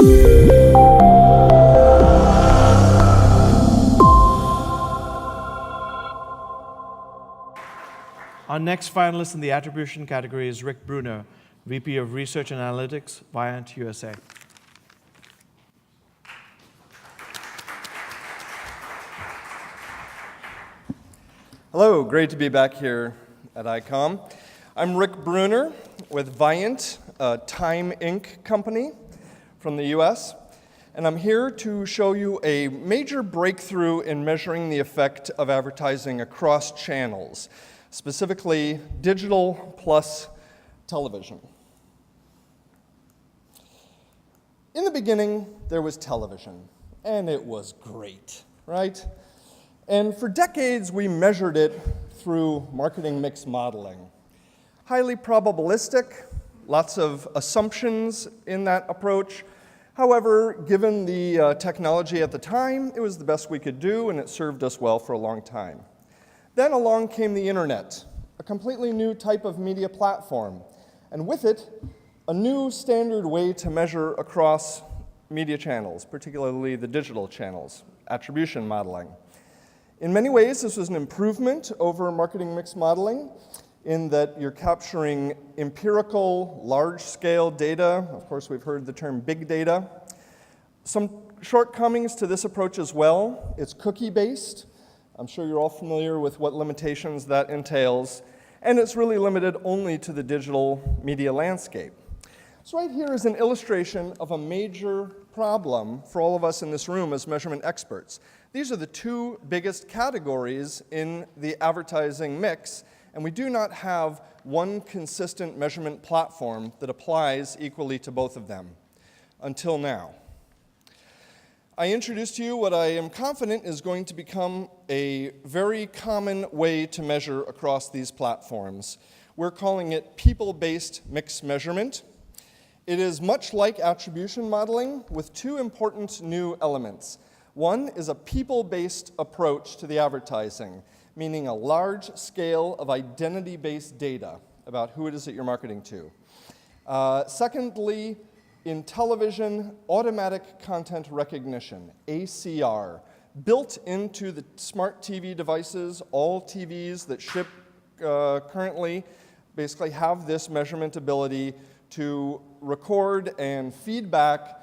Our next finalist in the attribution category is Rick Bruner, VP of Research and Analytics, Viant USA. Hello, great to be back here at ICOM. I'm Rick Bruner with Viant, a Time Inc. company from the US, and I'm here to show you a major breakthrough in measuring the effect of advertising across channels, specifically digital plus television. In the beginning, there was television, and it was great, right? And for decades, we measured it through marketing mix modeling. Highly probabilistic, lots of assumptions in that approach. However, given the technology at the time, it was the best we could do, and it served us well for a long time. Then along came the internet, a completely new type of media platform, and with it, a new standard way to measure across media channels, particularly the digital channels, attribution modeling. In many ways, this was an improvement over marketing mix modeling in that you're capturing empirical, large-scale data. Of course, we've heard the term big data. Some shortcomings to this approach as well. It's cookie-based. I'm sure you're all familiar with what limitations that entails. And it's really limited only to the digital media landscape. So right here is an illustration of a major problem for all of us in this room as measurement experts. These are the two biggest categories in the advertising mix, and we do not have one consistent measurement platform that applies equally to both of them, until now. I introduced to you what I am confident is going to become a very common way to measure across these platforms. We're calling it people-based mix measurement. It is much like attribution modeling with two important new elements. One is a people-based approach to the advertising, meaning a large scale of identity-based data about who it is that you're marketing to. Secondly, in television, automatic content recognition, ACR, built into the smart TV devices. All TVs that ship currently basically have this measurement ability to record and feedback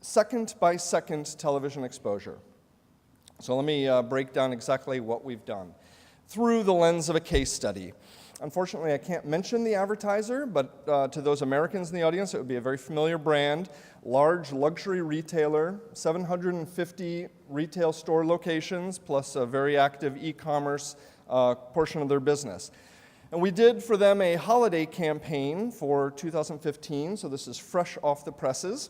second-by-second television exposure. So let me break down exactly what we've done through the lens of a case study. Unfortunately, I can't mention the advertiser, but to those Americans in the audience, it would be a very familiar brand, large luxury retailer, 750 retail store locations, plus a very active e-commerce portion of their business. And we did for them a holiday campaign for 2015, so this is fresh off the presses.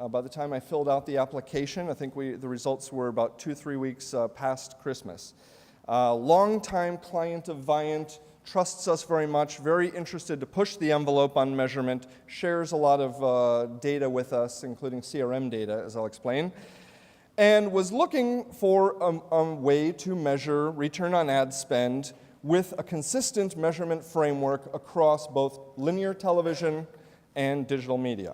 By the time I filled out the application, I think the results were about 2-3 weeks past Christmas. Longtime client of Viant, trusts us very much, very interested to push the envelope on measurement, shares a lot of data with us, including CRM data, as I'll explain, and was looking for a way to measure return on ad spend with a consistent measurement framework across both linear television and digital media.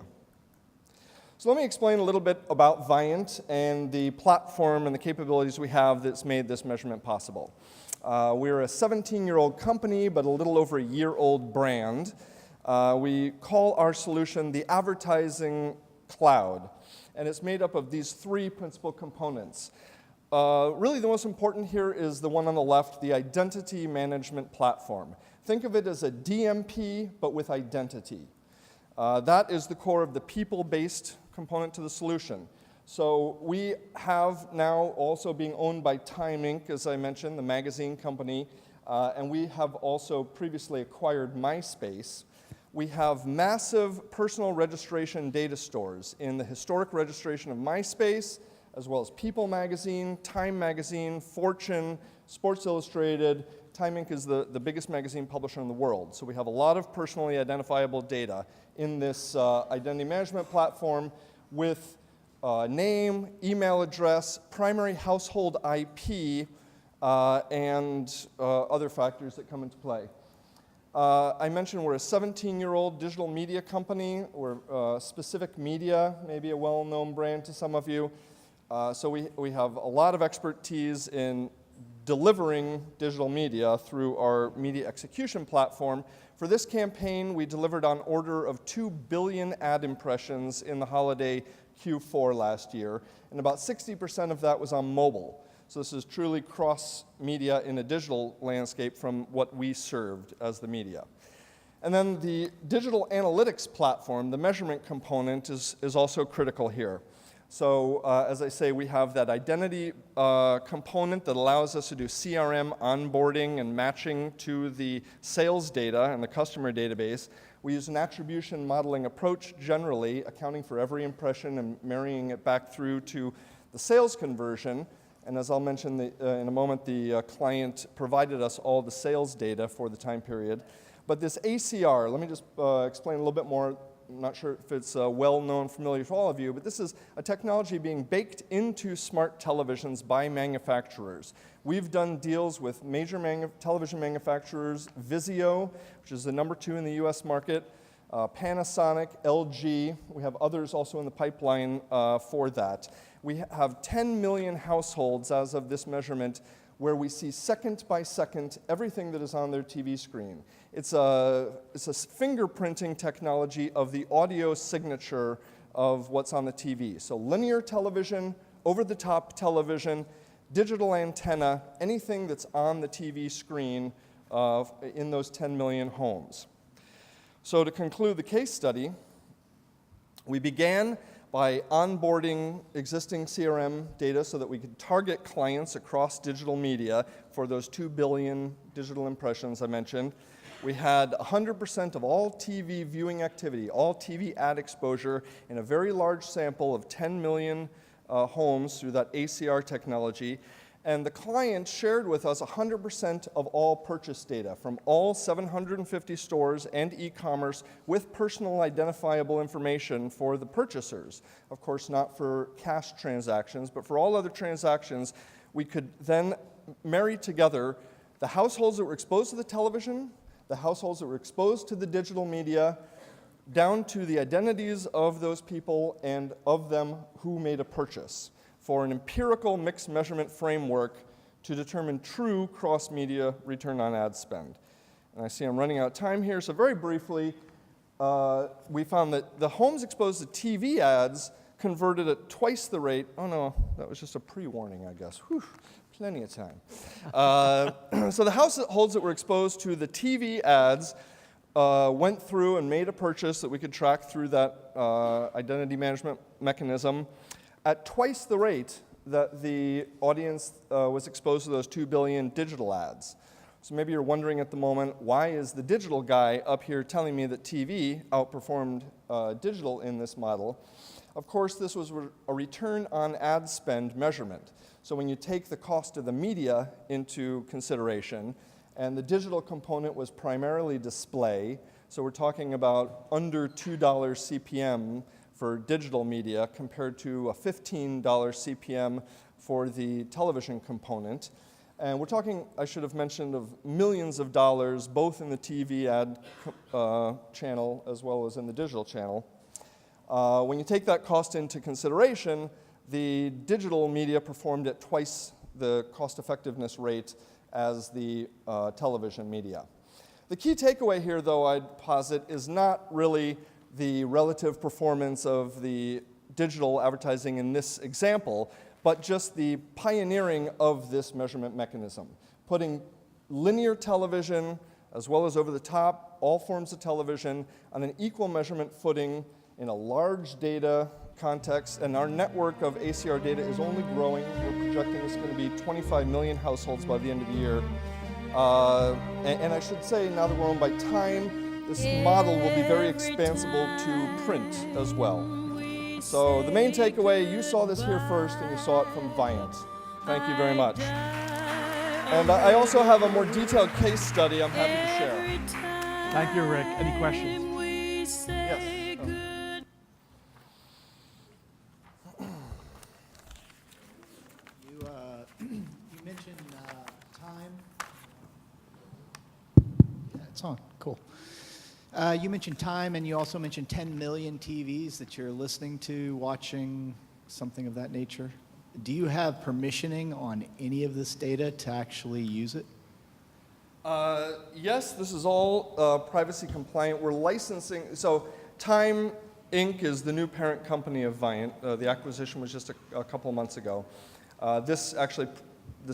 So let me explain a little bit about Viant and the platform and the capabilities we have that's made this measurement possible. We're a 17-year-old company, but a little over a year-old brand. We call our solution the Advertising Cloud, and it's made up of these three principal components. Really, the most important here is the one on the left, the Identity Management Platform. Think of it as a DMP, but with identity. That is the core of the people-based component to the solution. So we have now also being owned by Time Inc., as I mentioned, the magazine company, and we have also previously acquired MySpace. We have massive personal registration data stores in the historic registration of MySpace, as well as People magazine, Time magazine, Fortune, Sports Illustrated. Time Inc. is the biggest magazine publisher in the world. So we have a lot of personally identifiable data in this identity management platform with name, email address, primary household IP, and other factors that come into play. I mentioned we're a 17-year-old digital media company. We're Specific Media, maybe a well-known brand to some of you. So we have a lot of expertise in delivering digital media through our media execution platform. For this campaign, we delivered on order of 2 billion ad impressions in the holiday Q4 last year, and about 60% of that was on mobile. So this is truly cross-media in a digital landscape from what we served as the media. And then the digital analytics platform, the measurement component, is also critical here. So as I say, we have that identity component that allows us to do CRM onboarding and matching to the sales data and the customer database. We use an attribution modeling approach generally, accounting for every impression and marrying it back through to the sales conversion. And as I'll mention in a moment, the client provided us all the sales data for the time period. But this ACR, let me just explain a little bit more. I'm not sure if it's well-known, familiar to all of you, but this is a technology being baked into smart televisions by manufacturers. We've done deals with major television manufacturers, Vizio, which is the #2 in the US market, Panasonic, LG. We have others also in the pipeline for that. We have 10 million households as of this measurement where we see second by second everything that is on their TV screen. It's a fingerprinting technology of the audio signature of what's on the TV. So linear television, over-the-top television, digital antenna, anything that's on the TV screen in those 10 million homes. So to conclude the case study, we began by onboarding existing CRM data so that we could target clients across digital media for those 2 billion digital impressions I mentioned. We had 100% of all TV viewing activity, all TV ad exposure in a very large sample of 10 million homes through that ACR technology. And the client shared with us 100% of all purchase data from all 750 stores and e-commerce with personal identifiable information for the purchasers. Of course, not for cash transactions, but for all other transactions, we could then marry together the households that were exposed to the television, the households that were exposed to the digital media, down to the identities of those people and of them who made a purchase, for an empirical mixed measurement framework to determine true cross-media return on ad spend. And I see I'm running out of time here, so very briefly, we found that the homes exposed to TV ads converted at twice the rate. Oh no, that was just a pre-warning, I guess. Whew, plenty of time. So the households that were exposed to the TV ads went through and made a purchase that we could track through that identity management mechanism at twice the rate that the audience was exposed to those 2 billion digital ads. So maybe you're wondering at the moment, why is the digital guy up here telling me that TV outperformed digital in this model? Of course, this was a return on ad spend measurement. So when you take the cost of the media into consideration, and the digital component was primarily display, so we're talking about under $2 CPM for digital media compared to a $15 CPM for the television component. And we're talking, I should have mentioned, of millions of dollars, both in the TV ad channel as well as in the digital channel. When you take that cost into consideration, the digital media performed at twice the cost-effectiveness rate as the television media. The key takeaway here, though, I'd posit, is not really the relative performance of the digital advertising in this example, but just the pioneering of this measurement mechanism, putting linear television as well as over-the-top, all forms of television, on an equal measurement footing in a large data context, and our network of ACR data is only growing. We're projecting it's going to be 25 million households by the end of the year. And I should say, now that we're owned by Time, this model will be very expansible to print as well. So the main takeaway, you saw this here first, and you saw it from Viant. Thank you very much. And I also have a more detailed case study I'm happy to share. Thank you, Rick. Any questions? Yes. You mentioned time. Yeah, it's on. Cool. Cool. You mentioned time, and you also mentioned 10 million TVs that you're listening to, watching, something of that nature. Do you have permissioning on any of this data to actually use it? Yes, this is all privacy compliant. We're licensing, so Time Inc. is the new parent company of Viant. The acquisition was just a couple months ago. This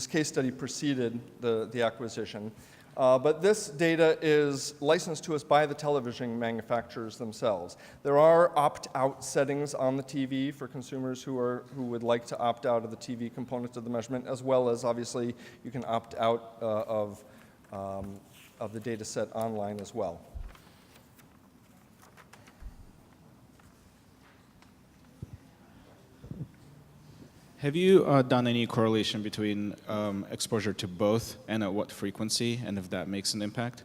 case study preceded the acquisition. But this data is licensed to us by the television manufacturers themselves. There are opt-out settings on the TV for consumers who would like to opt out of the TV component of the measurement, as well as obviously you can opt out of the data set online as well. Have you done any correlation between exposure to both and at what frequency, and if that makes an impact?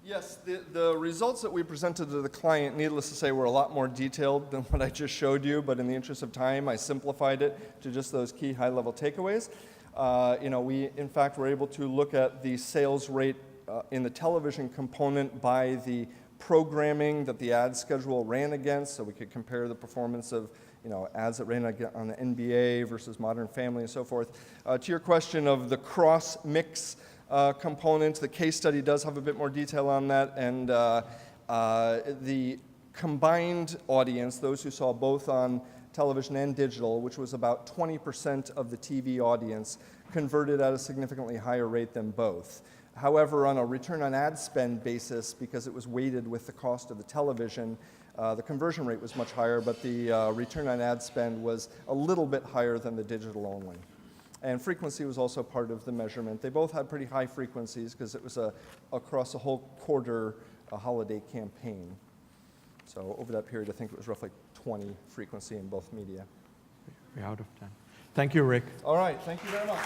Yes, the results that we presented to the client, needless to say, were a lot more detailed than what I just showed you, but in the interest of time, I simplified it to just those key high-level takeaways. We, in fact, were able to look at the sales rate in the television component by the programming that the ad schedule ran against, so we could compare the performance of ads that ran on the NBA versus Modern Family and so forth. To your question of the cross-mix component, the case study does have a bit more detail on that, and the combined audience, those who saw both on television and digital, which was about 20% of the TV audience, converted at a significantly higher rate than both. However, on a return on ad spend basis, because it was weighted with the cost of the television, the conversion rate was much higher, but the return on ad spend was a little bit higher than the digital only. And frequency was also part of the measurement. They both had pretty high frequencies because it was across a whole quarter holiday campaign. So over that period, I think it was roughly 20 frequency in both media. We're out of time. Thank you, Rick. All right, thank you very much.